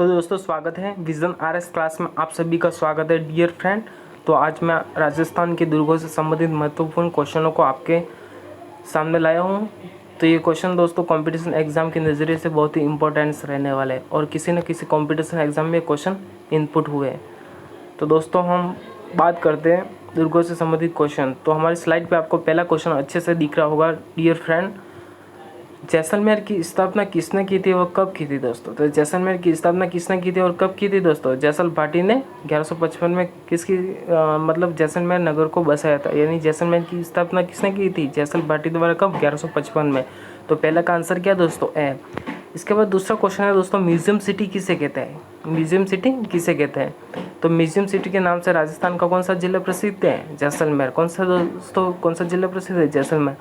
तो दोस्तों स्वागत है विज़न आरएस क्लास में, आप सभी का स्वागत है डियर फ्रेंड। तो आज मैं राजस्थान के दुर्गों से संबंधित महत्वपूर्ण क्वेश्चनों को आपके सामने लाया हूँ। तो ये क्वेश्चन दोस्तों कंपटीशन एग्ज़ाम के नज़रिए से बहुत ही इंपॉर्टेंस रहने वाला है और किसी न किसी कंपटीशन एग्ज़ाम में क्वेश्चन इनपुट हुए हैं। तो दोस्तों हम बात करते हैं दुर्गों से संबंधित क्वेश्चन। तो हमारी स्लाइड पे आपको पहला क्वेश्चन अच्छे से दिख रहा होगा डियर फ्रेंड। जैसलमेर की स्थापना किसने की थी और कब की थी दोस्तों? तो जैसलमेर की स्थापना किसने की थी और कब की थी दोस्तों? जैसल भाटी ने 1155 में किसकी मतलब जैसलमेर नगर को बसाया था। यानी जैसलमेर की स्थापना किसने की थी? जैसल भाटी द्वारा। कब? 1155 में। तो पहला का आंसर क्या दोस्तों? ए। इसके बाद दूसरा क्वेश्चन है दोस्तों, म्यूजियम सिटी किसे कहते हैं? म्यूजियम सिटी किसे कहते हैं? तो म्यूजियम सिटी के नाम से राजस्थान का कौन सा जिला प्रसिद्ध है? जैसलमेर। कौन सा दोस्तों, कौन सा जिला प्रसिद्ध है? जैसलमेर।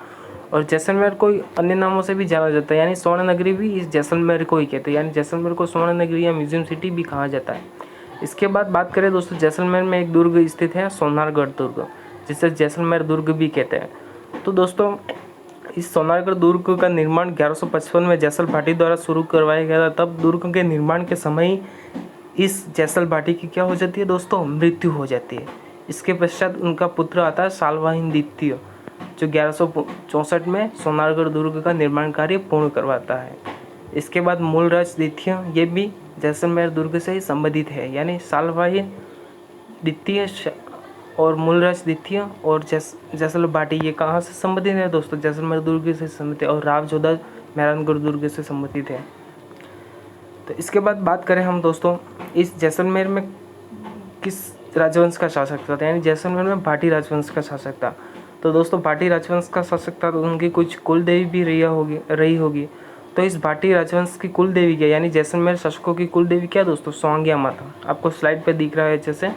और जैसलमेर को अन्य नामों से भी जाना जाता है, यानी स्वर्ण नगरी भी इस जैसलमेर को ही कहते हैं, यानी जैसलमेर को स्वर्ण नगरी या म्यूजियम सिटी भी कहा जाता है। इसके बाद बात करें दोस्तों, जैसलमेर में एक दुर्ग स्थित है, सोनारगढ़ दुर्ग, जिसे जैसलमेर दुर्ग भी कहते हैं। तो दोस्तों इस सोनारगढ़ दुर्ग का निर्माण 1155 में जैसल भाटी द्वारा शुरू करवाया गया था। तब दुर्ग के निर्माण के समय इस जैसल भाटी की क्या हो जाती है दोस्तों? मृत्यु हो जाती है। इसके पश्चात उनका पुत्र आता है सालवाहिन द्वितीय, जो 1164 में सोनारगढ़ दुर्ग का निर्माण कार्य पूर्ण करवाता है। इसके बाद मूलराज द्वितीय, ये भी जैसलमेर दुर्ग से ही संबंधित है, यानी सालवाहिन द्वितीय और मूलराज द्वितीय और जैसल भाटी ये कहाँ से संबंधित है दोस्तों? जैसलमेर दुर्ग से संबंधित है और रावजोधा मेहरानगढ़ दुर्ग से संबंधित है। तो इसके बाद बात करें हम दोस्तों, इस जैसलमेर में किस राजवंश का शासक था? यानी जैसलमेर में भाटी राजवंश का शासक था। तो दोस्तों भाटी राजवंश का शासक था तो उनकी कुछ कुल देवी भी रही होगी। तो इस भाटी राजवंश की कुल देवी क्या, यानी जैसलमेर शासकों की कुल देवी क्या दोस्तों? स्वांग्या माता। आपको स्लाइड पे दिख रहा है अच्छे से।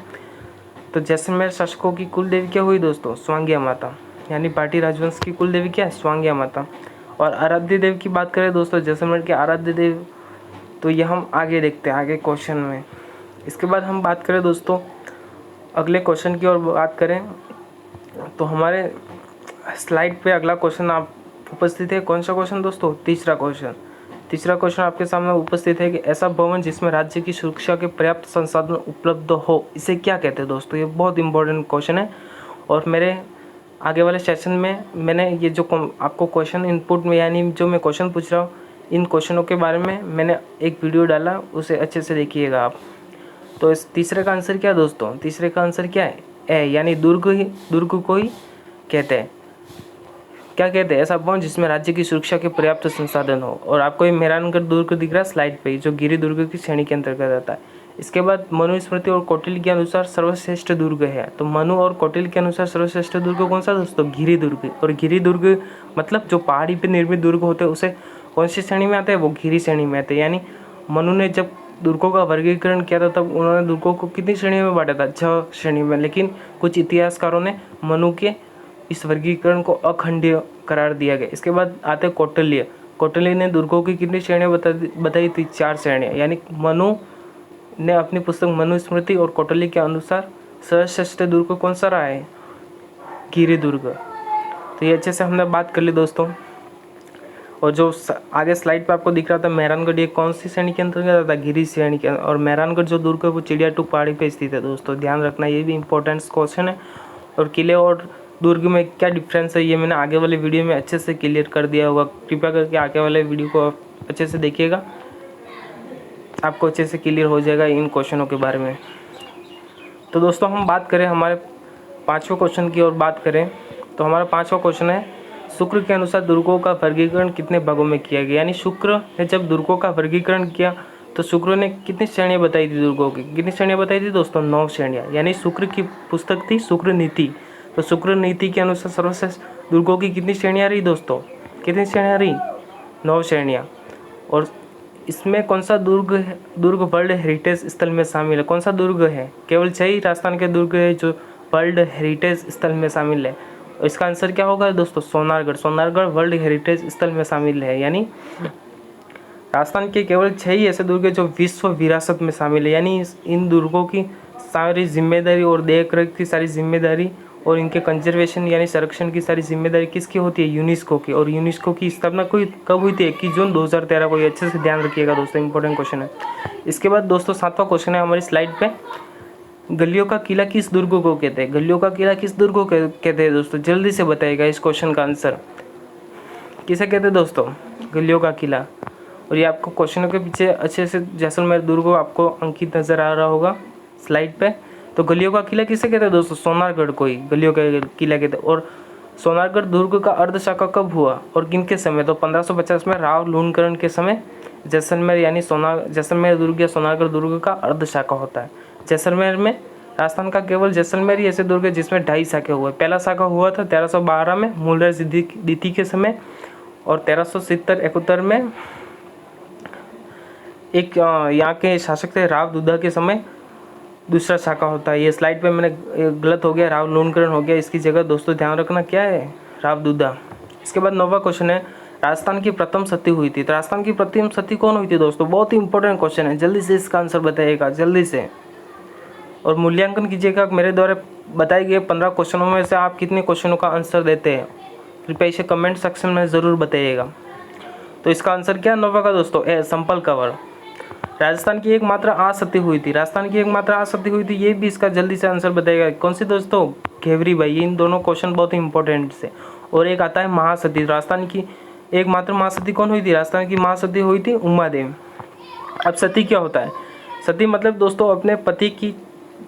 तो जैसलमेर शासकों की कुल देवी क्या हुई दोस्तों? स्वांग्या माता। यानी भाटी राजवंश की कुल देवी क्या है? स्वांग्या माता। और आराध्य देव की बात करें दोस्तों, जैसलमेर के आराध्य देव, तो ये हम आगे देखते हैं आगे क्वेश्चन में। इसके बाद हम बात करें दोस्तों अगले क्वेश्चन की ओर बात करें तो हमारे स्लाइड पे अगला क्वेश्चन आप उपस्थित है। कौन सा क्वेश्चन दोस्तों? तीसरा क्वेश्चन आपके सामने उपस्थित है कि ऐसा भवन जिसमें राज्य की सुरक्षा के पर्याप्त संसाधन उपलब्ध हो, इसे क्या कहते हैं दोस्तों? ये बहुत इंपॉर्टेंट क्वेश्चन है और मेरे आगे वाले सेशन में मैंने ये जो आपको क्वेश्चन इनपुट में, यानी जो मैं क्वेश्चन पूछ रहा हूँ, इन क्वेश्चनों के बारे में मैंने एक वीडियो डाला, उसे अच्छे से देखिएगा आप। तो इस तीसरे का आंसर क्या है दोस्तों? तीसरे का आंसर क्या है? ए, यानी दुर्ग को ही कहते हैं। क्या कहते हैं? ऐसा भवन जिसमें राज्य की सुरक्षा के पर्याप्त संसाधन हो। और आपको ये मेहरानगढ़ दुर्ग दिख रहा है स्लाइड पे, जो गिरी दुर्ग की श्रेणी के अंतर्गत आता है। इसके बाद मनुस्मृति और कौटिल्य के अनुसार सर्वश्रेष्ठ दुर्ग है। तो मनु और कौटिल्य के अनुसार सर्वश्रेष्ठ दुर्ग कौन सा दोस्तों? गिरी दुर्ग। और गिरी दुर्ग मतलब जो पहाड़ी पे निर्मित दुर्ग होते हैं उसे कौन सी श्रेणी में आते हैं? वो गिरी श्रेणी में आते हैं। यानी मनु ने जब दुर्गों का वर्गीकरण किया था तब उन्होंने दुर्गों को कितनी श्रेणियों में बांटा था? 6 श्रेणी में। लेकिन कुछ इतिहासकारों ने मनु के इस वर्गीकरण को अखंडीय करार दिया गया। इसके बाद आते कौटिल्य ने दुर्गों की कितनी श्रेणियाँ बताई थी? 4 श्रेणियाँ। यानी मनु ने अपनी पुस्तक मनुस्मृति और कौटिल्य के अनुसार सर्वश्रेष्ठ दुर्ग कौन सा रहा है? गिरी दुर्ग। तो ये अच्छे से हमने बात कर ली दोस्तों। और जो आगे स्लाइड पे आपको दिख रहा था मेहरानगढ़, ये कौन सी श्रेणी के अंतर्गत आता है? गिरी श्रेणी के। और मेहरानगढ़ जो दुर्ग है वो चिड़ियाटूक पहाड़ी पे स्थित है दोस्तों, ध्यान रखना, ये भी इंपॉर्टेंट क्वेश्चन है। और किले और दुर्ग में क्या डिफरेंस है ये मैंने आगे वाले वीडियो में अच्छे से क्लियर कर दिया होगा। कृपया करके आगे वाले वीडियो को आप अच्छे से देखिएगा, आपको अच्छे से क्लियर हो जाएगा इन क्वेश्चनों के बारे में। तो दोस्तों हम बात करें हमारे 5वें क्वेश्चन की ओर बात करें तो हमारा 5वां क्वेश्चन है, शुक्र के अनुसार दुर्गों का वर्गीकरण कितने भागों में किया गया? यानी शुक्र ने जब दुर्गों का वर्गीकरण किया तो शुक्र ने कितनी श्रेणियाँ बताई थी दुर्गों की? कितनी श्रेणियाँ बताई थी दोस्तों? 9 श्रेणियाँ। यानी शुक्र की पुस्तक थी शुक्र नीति। तो शुक्र नीति के अनुसार सर्वश्रेष्ठ दुर्गों की कितनी श्रेणियाँ रही दोस्तों? कितनी श्रेणियाँ रही? 9 श्रेणियाँ। और इसमें कौन सा दुर्ग वर्ल्ड हेरिटेज स्थल में शामिल है? कौन सा दुर्ग है? केवल 6 ही राजस्थान के दुर्ग है जो वर्ल्ड हेरिटेज स्थल में शामिल है। इसका आंसर क्या होगा दोस्तों? सोनारगढ़ वर्ल्ड हेरिटेज स्थल में शामिल है। यानी राजस्थान के केवल 6 ही ऐसे दुर्ग हैं जो विश्व विरासत में शामिल है। यानी इन दुर्गों की सारी जिम्मेदारी और देख रेख की सारी जिम्मेदारी और इनके कंजर्वेशन यानी संरक्षण की सारी जिम्मेदारी किसकी होती है? यूनेस्को की। और यूनेस्को की स्थापना कब हुई थी? 21 जून 2013 को। ये अच्छे से ध्यान रखिएगा दोस्तों, इंपॉर्टेंट क्वेश्चन है। इसके बाद दोस्तों 7वां क्वेश्चन है हमारी स्लाइड पे, गलियों का किला किस दुर्ग को कहते हैं? गलियों का किला किस दुर्ग को कहते हैं दोस्तों? जल्दी से बताइएगा इस क्वेश्चन का आंसर। किसे कहते हैं दोस्तों? गलियों का किला। और ये आपको क्वेश्चनों के पीछे अच्छे से जैसलमेर दुर्ग आपको अंकित नज़र आ रहा होगा स्लाइड पे। तो गलियों का किला किसे कहते हैं दोस्तों? सोनारगढ़ को ही गलियों का किला कहते हैं। और सोनारगढ़ दुर्ग का अर्धशाखा कब हुआ और किन के समय? तो 1550 में राव लूणकरण के समय जैसलमेर यानी जैसलमेर दुर्ग या सोनारगढ़ दुर्ग का अर्धशाखा होता है। जैसलमेर में राजस्थान का केवल जैसलमेर ही ऐसे दुर्ग है जिसमें 2.5 शाखा हुआ है। पहला शाखा हुआ था 1312 में मूलराज दिति के समय, और 1370-71 में एक यहाँ के शासक थे राव दुद्धा के समय दूसरा शाखा होता है। ये स्लाइड पे मैंने गलत हो गया, राव लूणकरण हो गया, इसकी जगह दोस्तों ध्यान रखना क्या है? राव दुद्धा। इसके बाद 9वां क्वेश्चन है, राजस्थान की प्रथम सती हुई थी। तो राजस्थान की प्रथम सती कौन हुई थी दोस्तों? बहुत ही इंपॉर्टेंट क्वेश्चन है, जल्दी से इसका आंसर बताइएगा जल्दी से। और मूल्यांकन कीजिएगा, मेरे द्वारा बताए गए 15 क्वेश्चनों में से आप कितने क्वेश्चनों का आंसर देते हैं, कृपया इसे कमेंट सेक्शन में ज़रूर बताइएगा। तो इसका आंसर क्या 9वां का दोस्तों? संपल कंवर। राजस्थान की एकमात्र आसती हुई थी। राजस्थान की एकमात्र आसती हुई थी, ये भी इसका जल्दी से आंसर बताइएगा। कौन सी दोस्तों? घेवरी बाई। इन दोनों क्वेश्चन बहुत ही इंपॉर्टेंट से। और एक आता है महासती। राजस्थान की एकमात्र महासती कौन हुई थी? राजस्थान की महासती हुई थी उमादेव। अब सती क्या होता है? सती मतलब दोस्तों अपने पति की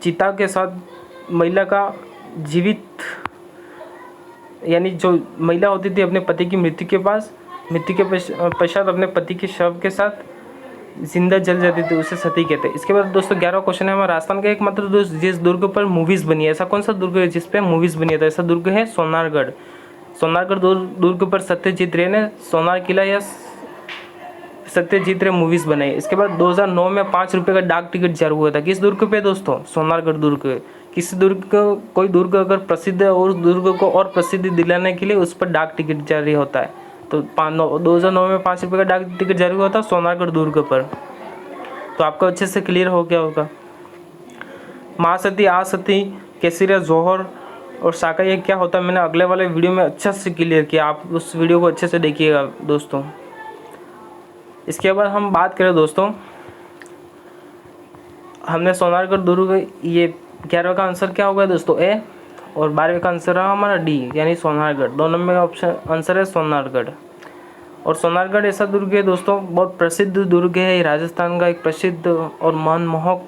चिता के साथ महिला का जीवित, यानी जो महिला होती थी अपने पति की मृत्यु के पश्चात अपने पति के शव के साथ जिंदा जल जाती थी, उसे सती कहते हैं। इसके बाद दोस्तों 11वां क्वेश्चन है हमारा, राजस्थान का एकमात्र जिस दुर्ग पर मूवीज़ बनी है, ऐसा कौन सा दुर्ग है जिस पे मूवीज़ बनी है? तो ऐसा दुर्ग है सोनारगढ़। सोनारगढ़ दुर्ग पर सत्यजीत रे ने सोनार किला या सत्यजीत रे मूवीज़ बनाई। इसके बाद 2009 में 5 रुपये का डाक टिकट जारी हुआ था। किस दुर्ग पे दोस्तों? सोनारगढ़ दुर्ग। किसी दुर्ग को, कोई दुर्ग अगर प्रसिद्ध है और उस दुर्ग को और प्रसिद्धि दिलाने के लिए उस पर डाक टिकट जारी होता है। तो 2009 में 5 रुपये का डाक टिकट जारी हुआ था सोनारगढ़ दुर्ग पर। तो आपको अच्छे से क्लियर हो गया होगा। महासती, आसती, केसरिया, जौहर और साका ये क्या होता है, मैंने अगले वाले वीडियो में अच्छा से क्लियर किया, आप उस वीडियो को अच्छे से देखिएगा दोस्तों। इसके बाद हम बात करें दोस्तों, हमने सोनारगढ़ दुर्ग, ये 11वें का आंसर क्या होगा दोस्तों? ए। और 12वें का आंसर है हमारा डी यानी सोनारगढ़। 2 नंबर का ऑप्शन आंसर है सोनारगढ़। और सोनारगढ़ ऐसा दुर्ग है दोस्तों, बहुत प्रसिद्ध दुर्ग है, राजस्थान का एक प्रसिद्ध और मनमोहक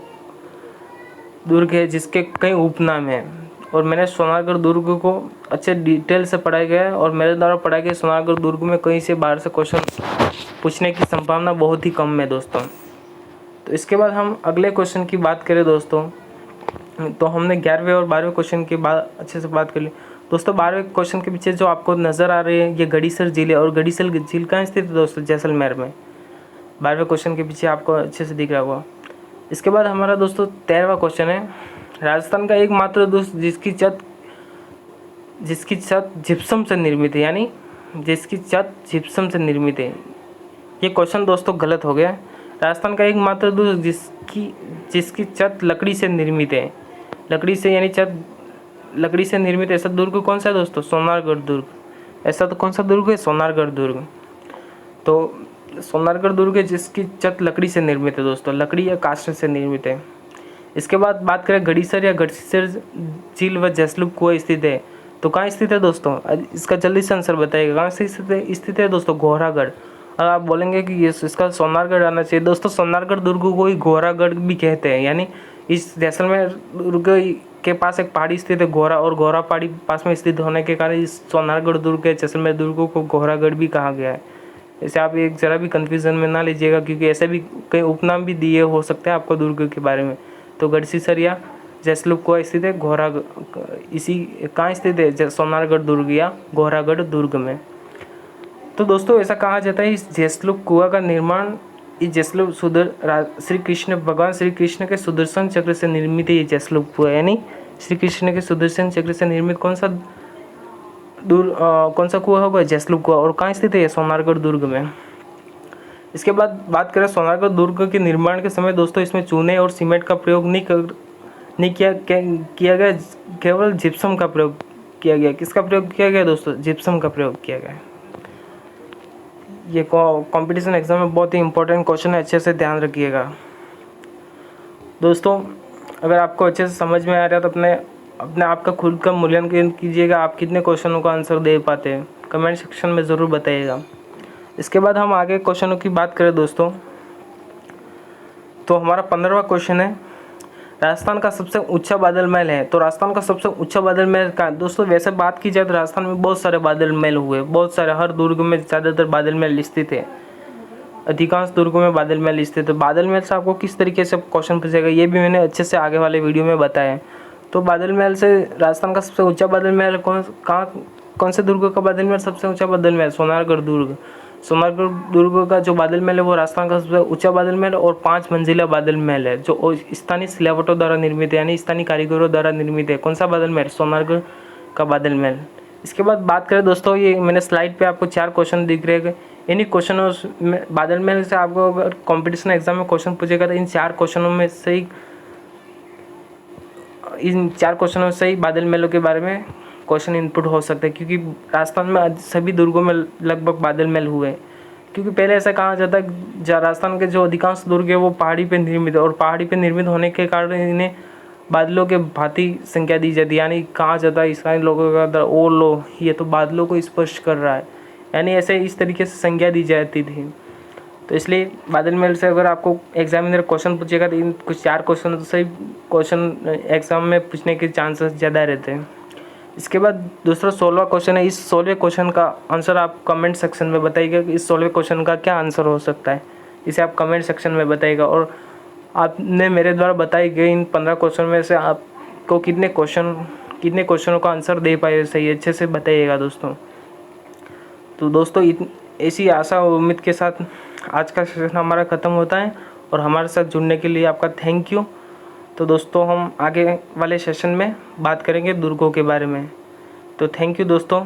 दुर्ग है जिसके कई उपनाम हैं। और मैंने सोनारगढ़ दुर्ग को अच्छे डिटेल से पढ़ाया गया है और मेरे द्वारा पढ़ाए गए सोनारगढ़ दुर्ग में कहीं से बाहर से क्वेश्चन पूछने की संभावना बहुत ही कम है दोस्तों। तो इसके बाद हम अगले क्वेश्चन की बात करें दोस्तों, तो हमने 11वें और 12वें क्वेश्चन की बात अच्छे से बात कर ली दोस्तों। 12वें क्वेश्चन के पीछे जो आपको नज़र आ रही है ये गढ़ीसर झील है। और गढ़ीसर झील कहाँ स्थित है दोस्तों? जैसलमेर में। 12वें क्वेश्चन के पीछे आपको अच्छे से दिख रहा होगा। इसके बाद हमारा दोस्तों 13वां क्वेश्चन है, राजस्थान का एकमात्र दोस्त जिसकी छत जिप्सम से निर्मित है, यानी जिसकी छत जिप्सम से निर्मित है। ये क्वेश्चन दोस्तों गलत हो गया। राजस्थान का एकमात्र दुर्ग जिसकी छत लकड़ी से निर्मित है, लकड़ी से यानी छत लकड़ी से निर्मित ऐसा दुर्ग कौन सा है दोस्तों? सोनारगढ़ दुर्ग। ऐसा तो कौन सा दुर्ग है? सोनारगढ़ दुर्ग। तो सोनारगढ़ दुर्ग है जिसकी छत लकड़ी से निर्मित है दोस्तों, लकड़ी या काष्ठ से निर्मित है। इसके बाद बात करें गढ़ीसर या गढ़ीसर झील व जैसलूप कुआं स्थित है, तो कहाँ स्थित है दोस्तों? इसका जल्दी से आंसर बताइएगा, कहाँ से स्थित है दोस्तों? घोरागढ़। और आप बोलेंगे कि ये इसका सोनारगढ़ आना चाहिए दोस्तों, सोनारगढ़ दुर्ग को ही घोरागढ़ भी कहते हैं। यानी इस जैसलमेर दुर्ग के पास एक पहाड़ी स्थित है घोरा, और घोरा पहाड़ी पास में स्थित होने के कारण इस सोनारगढ़ दुर्ग के जैसलमेर दुर्ग को घोरागढ़ भी कहा गया है। ऐसे आप एक ज़रा भी कन्फ्यूज़न में ना लीजिएगा, क्योंकि ऐसे भी कई उपनाम भी दिए हो सकते हैं आपको दुर्ग के बारे में। तो गढ़ीसर या जैसलूप कुआं स्थित है इसी कहाँ स्थित है? सोनारगढ़ दुर्ग या घोरागढ़ दुर्ग में। तो दोस्तों ऐसा कहा जाता है इस जैसलूप कुआं का निर्माण इस जैसलूप श्री कृष्ण भगवान श्री कृष्ण के सुदर्शन चक्र से निर्मित है। ये जैसलूप कुआं यानी श्री कृष्ण के सुदर्शन चक्र से निर्मित कौन सा कुआं होगा? जैसलूप कुआं। और कहाँ स्थित है? सोनारगढ़ दुर्ग में। इसके बाद बात करें सोनारगढ़ दुर्ग के निर्माण के समय दोस्तों, इसमें चूने और सीमेंट का प्रयोग नहीं किया गया, केवल जिप्सम का प्रयोग किया गया? किसका प्रयोग किया गया दोस्तों? जिप्सम का प्रयोग किया गया। ये कंपटीशन एग्जाम में बहुत ही इंपॉर्टेंट क्वेश्चन है, अच्छे से ध्यान रखिएगा दोस्तों। अगर आपको अच्छे से समझ में आ रहा है तो अपने आप का खुद का मूल्यांकन कीजिएगा, आप कितने क्वेश्चनों का आंसर दे पाते हैं, कमेंट सेक्शन में ज़रूर बताइएगा। इसके बाद हम आगे क्वेश्चनों की बात करें दोस्तों, तो हमारा 15वां क्वेश्चन है, राजस्थान का सबसे ऊंचा बादल महल है। तो राजस्थान का सबसे ऊंचा बादल महल का दोस्तों, वैसे बात की जाए तो राजस्थान में बहुत सारे बादल महल हुए, बहुत सारे, हर दुर्ग में ज़्यादातर बादल महल स्थित है, अधिकांश दुर्गों में बादल महल स्थित है। तो बादल महल से आपको किस तरीके से क्वेश्चन पूछेगा ये भी मैंने अच्छे से आगे वाले वीडियो में बताया है। तो बादल महल से राजस्थान का सबसे ऊंचा बादल महल कौन से दुर्ग का बादल महल सबसे ऊंचा बादल महल? सोनारगढ़ दुर्ग। सोनारगढ़ दुर्ग का जो बादल महल है वो राजस्थान का सबसे ऊंचा बादल महल और 5 मंजिला बादल महल है, जो स्थानीय सिलावटों द्वारा निर्मित है, यानी स्थानीय कारीगरों द्वारा निर्मित है। कौन सा बादल महल? सोनारगढ़ का बादल महल। इसके बाद बात करें दोस्तों, ये मैंने स्लाइड पे आपको 4 क्वेश्चन दिख रहे हैं। इन्हीं क्वेश्चनों में बादल महल से आपको अगर कॉम्पिटिशन एग्जाम में क्वेश्चन पूछेगा तो इन 4 क्वेश्चनों से ही बादल महलों के बारे में क्वेश्चन इनपुट हो सकते हैं, क्योंकि राजस्थान में सभी दुर्गों में लगभग बादल महल हुए। क्योंकि पहले ऐसा कहा जाता है कि राजस्थान के जो अधिकांश दुर्ग है वो पहाड़ी पे निर्मित है, और पहाड़ी पे निर्मित होने के कारण इन्हें बादलों के भांति संख्या दी जाती है। यानी कहा जाता है स्थानीय लोगों का ओ लो, ये तो बादलों को स्पर्श कर रहा है, यानी ऐसे इस तरीके से संज्ञा दी जाती थी। तो इसलिए बादल महल से अगर आपको एग्जामिनर क्वेश्चन पूछेगा तो इन कुछ 4 क्वेश्चन तो सही क्वेश्चन एग्जाम में पूछने के चांसेस ज़्यादा रहते हैं। इसके बाद दूसरा 16वां क्वेश्चन है। इस 16वें क्वेश्चन का आंसर आप कमेंट सेक्शन में बताइएगा कि इस 16वें क्वेश्चन का क्या आंसर हो सकता है, इसे आप कमेंट सेक्शन में बताइएगा। और आपने मेरे द्वारा बताई गई इन 15 क्वेश्चन में से आपको कितने क्वेश्चनों का आंसर दे पाए सही, अच्छे से बताइएगा दोस्तों। तो दोस्तों ऐसी आशा और उम्मीद के साथ आज का सेशन हमारा ख़त्म होता है, और हमारे साथ जुड़ने के लिए आपका थैंक यू। तो दोस्तों हम आगे वाले सेशन में बात करेंगे दुर्गों के बारे में। तो थैंक यू दोस्तों,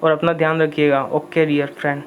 और अपना ध्यान रखिएगा। Okay dear friend.